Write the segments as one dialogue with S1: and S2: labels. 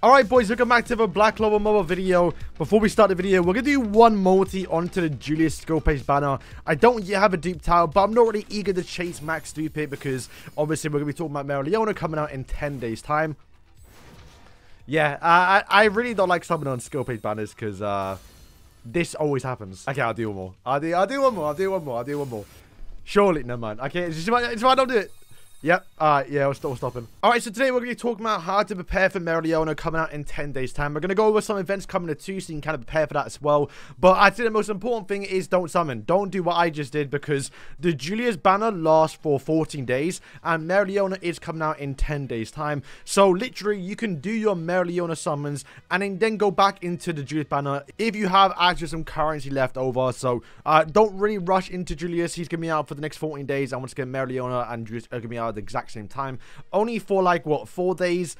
S1: Alright boys, welcome back to the Black Clover mobile video. Before we start the video, we're going to do one multi onto the Julius skill page banner. I don't yet have a dupe tower, but I'm not really eager to chase max dupe it because obviously we're going to be talking about Mereoleona coming out in 10 days time. Yeah, I really don't like summoning on skill page banners because this always happens. Okay, I'll do one more. I'll do one more. Surely, never mind. Okay, it's why I don't do it. Yep, yeah, we're stopping. Alright, so today we're going to be talking about how to prepare for Mereoleona coming out in 10 days time. We're going to go over some events coming to 2 so you can kind of prepare for that as well. But I'd say the most important thing is don't summon. Don't do what I just did because the Julius banner lasts for 14 days and Mereoleona is coming out in 10 days time. So literally you can do your Mereoleona summons and then go back into the Julius banner if you have actually some currency left over. So don't really rush into Julius. He's going to be out for the next 14 days. I want to get Mereoleona and Julius are going to be out at the exact same time, only for like what, 4 days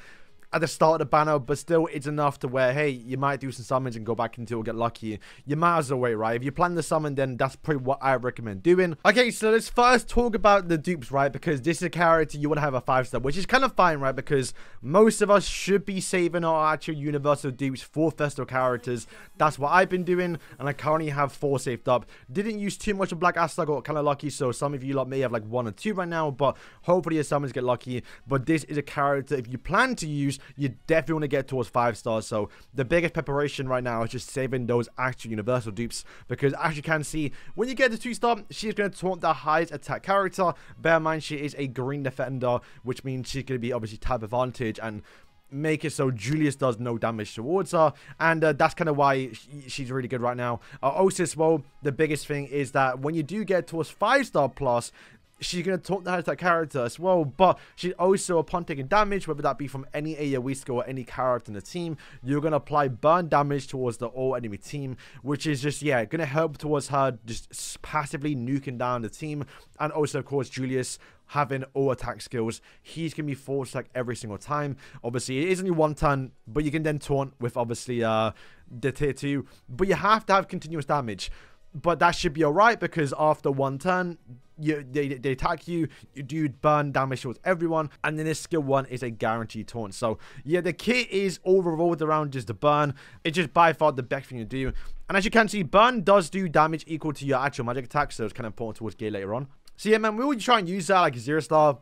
S1: at the start of the banner, but still it's enough to where, hey, you might do some summons and go back into it, get lucky. You might as well wait, right? If you plan the summon, then that's pretty what I recommend doing. Okay, so let's first talk about the dupes, right? Because this is a character you want to have a 5-star, which is kind of fine, right? Because most of us should be saving our actual universal dupes for festival characters. That's what I've been doing, and I currently have 4 saved up. Didn't use too much of Black Asta, got kind of lucky, so some of you lot may have like 1 or 2 right now, but hopefully your summons get lucky. But this is a character, if you plan to use, you definitely want to get towards 5 stars. So the biggest preparation right now is just saving those actual universal dupes, because as you can see, when you get to 2-star, she's going to taunt the highest attack character. Bear in mind, she is a green defender, which means she's going to be obviously type advantage and make it so Julius does no damage towards her, and that's kind of why she's really good right now. Also as well, the biggest thing is that when you do get towards 5-star plus, she's going to taunt that character as well, but she's also, upon taking damage, whether that be from any AoE skill or any character in the team, you're going to apply burn damage towards the all enemy team, which is just, yeah, going to help towards her just passively nuking down the team. And also, of course, Julius having all attack skills, he's going to be forced like every single time. Obviously, it is only 1 turn, but you can then taunt with obviously the tier 2, but you have to have continuous damage. But that should be alright, because after 1 turn, they attack you, you do burn damage towards everyone, and then this skill 1 is a guaranteed taunt. So yeah, the kit is all revolved around just the burn. It's just by far the best thing to do. And as you can see, burn does do damage equal to your actual magic attack, so it's kind of important towards gear later on. So yeah, man, we will try and use that like 0-star.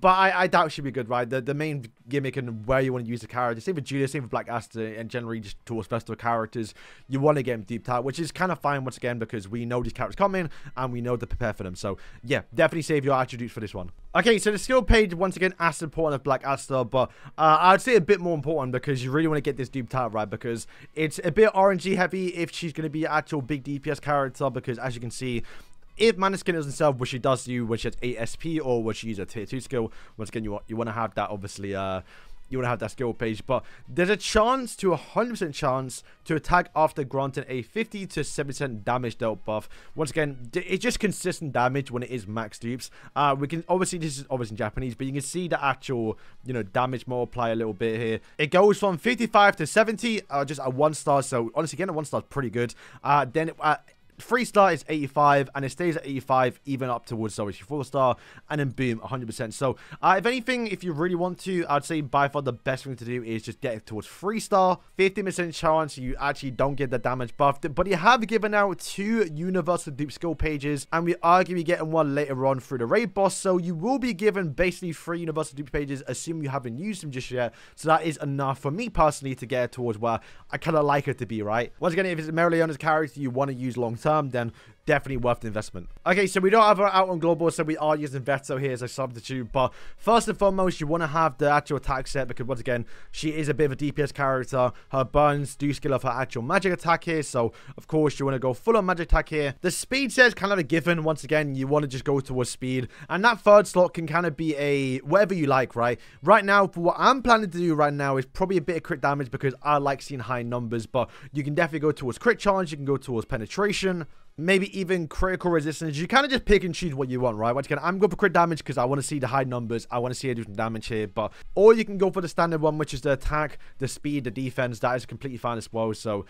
S1: But I doubt it should be good, right? The main gimmick and where you want to use the character, same for Julius, same for Black Asta, and generally just towards festival characters, you want to get them deep out, which is kind of fine once again, because we know these characters coming and we know to prepare for them. So yeah, definitely save your attributes for this one. Okay, so the skill page, once again, as important as Black Asta, but I'd say a bit more important because you really want to get this duped out, right? Because it's a bit RNG heavy if she's going to be an actual big DPS character, because as you can see, if Mana Skin doesn't sell, which she does do when she has 8 SP or when she uses a tier 2 skill, once again, you want to have that, obviously, you want to have that skill page. But there's a chance to 100% chance to attack after granting a 50 to 70% damage dealt buff. Once again, it's just consistent damage when it is max dupes. We can, obviously, this is obviously in Japanese, but you can see the actual, you know, damage multiplier a little bit here. It goes from 55 to 70, just a 1-star. So honestly, getting a 1-star is pretty good. Then 3-star is 85, and it stays at 85 even up towards obviously 4-star, and then boom, 100%. So if anything, if you really want to, I'd say by far the best thing to do is just get it towards 3-star. 50% chance you actually don't get the damage buff, but you have given out 2 universal dupe skill pages, and we are going to be getting 1 later on through the raid boss, so you will be given basically 3 universal dupe pages, assuming you haven't used them just yet. So that is enough for me personally to get it towards where I kind of like it to be, right? Once again, if it's Mereoleona's character you want to use long term, then definitely worth the investment. Okay, so we don't have her out on global, so we are using Veto here as a substitute, but first and foremost, you want to have the actual attack set, because once again, she is a bit of a DPS character. Her burns do skill off her actual magic attack here, so of course you want to go full on magic attack here. The speed set is kind of a given. Once again, you want to just go towards speed, and that 3rd slot can kind of be a whatever you like, right? Right now, for what I'm planning to do right now is probably a bit of crit damage, because I like seeing high numbers, but you can definitely go towards crit challenge, you can go towards penetration, maybe even critical resistance. You kind of just pick and choose what you want, right? Once again, I'm going for crit damage because I want to see the high numbers. I want to see her do some damage here, but or you can go for the standard one, which is the attack, the speed, the defense. That is completely fine as well. So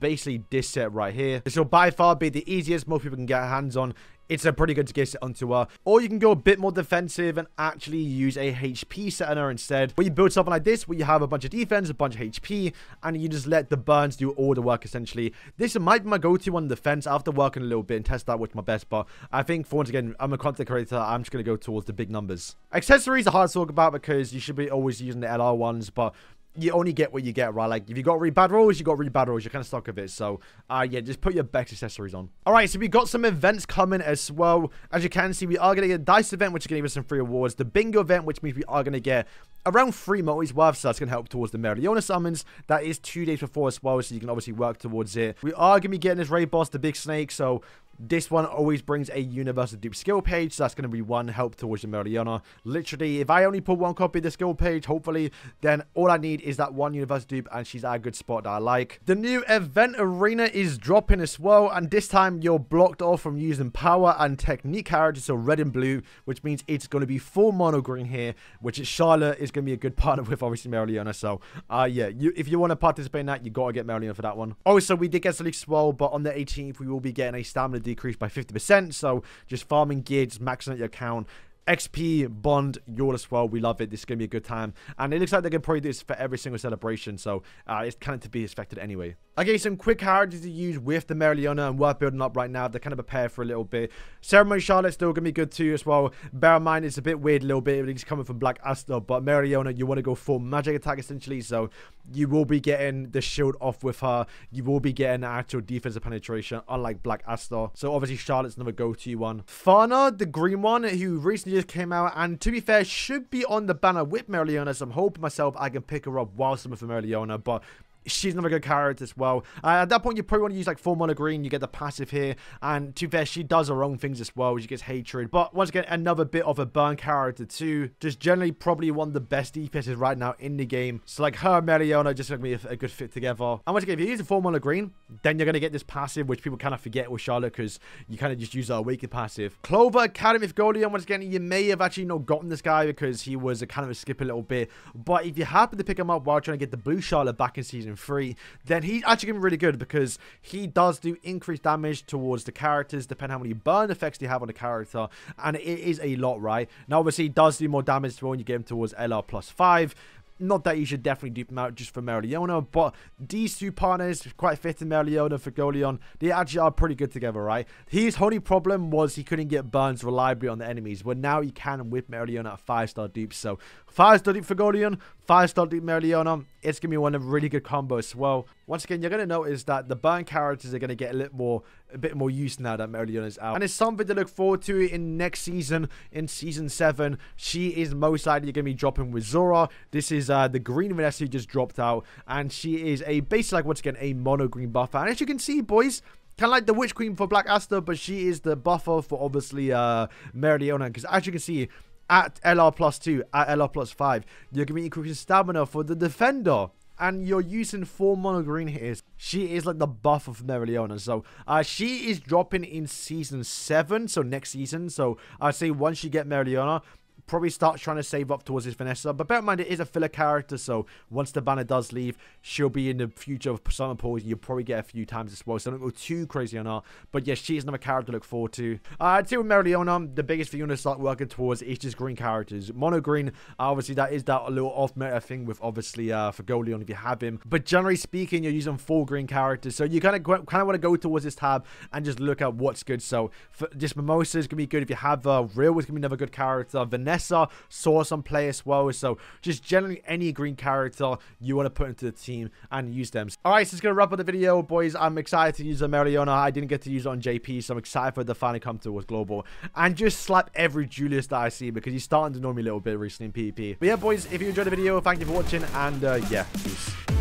S1: basically this set right here, this will by far be the easiest most people can get hands on. it's a pretty good to get it onto her. Or you can go a bit more defensive and actually use a HP set on her instead. Where you build something like this, where you have a bunch of defense, a bunch of HP, and you just let the burns do all the work essentially. This might be my go-to on defense after working a little bit and test out what's my best. But I think for once again, I'm a content creator. I'm just going to go towards the big numbers. Accessories are hard to talk about because you should be always using the LR ones, but you only get what you get, right? Like, if you got really bad rolls, you got really bad rolls. You're kind of stuck with it. So, yeah, just put your best accessories on. All right, so we got some events coming as well. As you can see, we are going to get a dice event, which is going to give us some free awards. The bingo event, which means we are going to get around 3 multis worth, so that's going to help towards the Mereoleona summons. That is 2 days before as well, so you can obviously work towards it. We are going to be getting this raid boss, the big snake, so this one always brings a universal dupe skill page, so that's going to be one help towards the Mereoleona. Literally, if I only put 1 copy of the skill page, hopefully, then all I need is that 1 universal dupe, and she's at a good spot that I like. The new event arena is dropping as well, and this time you're blocked off from using power and technique characters, so red and blue, which means it's going to be full mono green here, which is Charlotte is going to be a good partner with obviously Mereoleona. So yeah, if you want to participate in that, you got to get Mereoleona for that one. Also, we did get some leaks as well, but on the 18th we will be getting a stamina decrease by 50%, so just farming gear, just maxing out your account. XP, Bond, Yord as well. We love it. This is going to be a good time. And it looks like they're going to probably do this for every single celebration. So it's kind of to be expected anyway. Okay, some quick characters to use with the Mereoleona and worth building up right now. They're kind of prepared for a little bit. Ceremony Charlotte's still going to be good too as well. Bear in mind, it's a bit weird a little bit. It's coming from Black Aster. But Mereoleona, you want to go full magic attack essentially. So you will be getting the shield off with her. You will be getting the actual defensive penetration, unlike Black Aster. So obviously Charlotte's another go-to one. Fana, the green one, who recently just came out, and to be fair, should be on the banner with Mereoleona, so I'm hoping myself I can pick her up whilst I'm with Mereoleona, but she's another good character as well. At that point, you probably want to use like 4 mono green. You get the passive here, and to be fair, she does her own things as well. She gets hatred, but once again, another bit of a burn character too. Just generally probably one of the best DPSs right now in the game. So like her and Mereoleona just going to be a good fit together. And once again, if you use the 4 mono green, then you're going to get this passive, which people kind of forget with Charlotte because you kind of just use her awakened passive. Clover, Academy of Golion. Once again, you may have actually not gotten this guy because he was a kind of a skip a little bit, but if you happen to pick him up while trying to get the blue Charlotte back in season 3, then he's actually going to be really good because he does do increased damage towards the characters depending on how many burn effects you have on the character, and it is a lot, right? Now obviously he does do more damage when you get him towards LR plus 5. Not that you should definitely dupe them out just for Mereoleona, but these 2 partners, quite fit in Mereoleona for Golion, they actually are pretty good together, right? His only problem was he couldn't get burns reliably on the enemies, but now he can with Mereoleona at 5-star dupes. So 5-star dupe for Golion, 5-star dupe Mereoleona. It's going to be one of really good combos as well. Once again, you're going to notice that the burn characters are going to get a bit more use now that Mereoleona is out. And it's something to look forward to in next season, in season 7. She is most likely going to be dropping with Zora. This is the green Vanessa who just dropped out, and she is basically like, once again, a mono green buffer. And as you can see, boys, kind of like the Witch Queen for Black Aster, but she is the buffer for obviously Mereoleona, because as you can see, at LR plus 2, at LR plus 5, you're going to be increasing stamina for the defender. And you're using 4 mono green here. She is like the buff of Mereoleona. So she is dropping in season 7, so next season. So I'd say once you get Mereoleona, probably start trying to save up towards this Vanessa. But bear in mind, it is a filler character, so once the banner does leave, she'll be in the future of Persona pools. You'll probably get a few times as well, so don't go too crazy on her. But yeah, she's another character to look forward to. I'd say with Mereoleona, the biggest thing you want to start working towards is just green characters. Mono green, obviously that is that a little off meta thing with obviously for Golion if you have him. But generally speaking, you're using 4 green characters, so you kind of want to go towards this tab and just look at what's good. So for just Mimosa is gonna be good if you have Real is gonna be another good character. Vanessa saw some play as well, so just generally any green character you want to put into the team and use them. Alright, so it's gonna wrap up the video, boys. I'm excited to use a Mereoleona. I didn't get to use it on JP, so I'm excited for it to finally come towards global and just slap every Julius that I see because he's starting to know me a little bit recently in PvP. But yeah, boys, if you enjoyed the video, thank you for watching, and yeah, peace.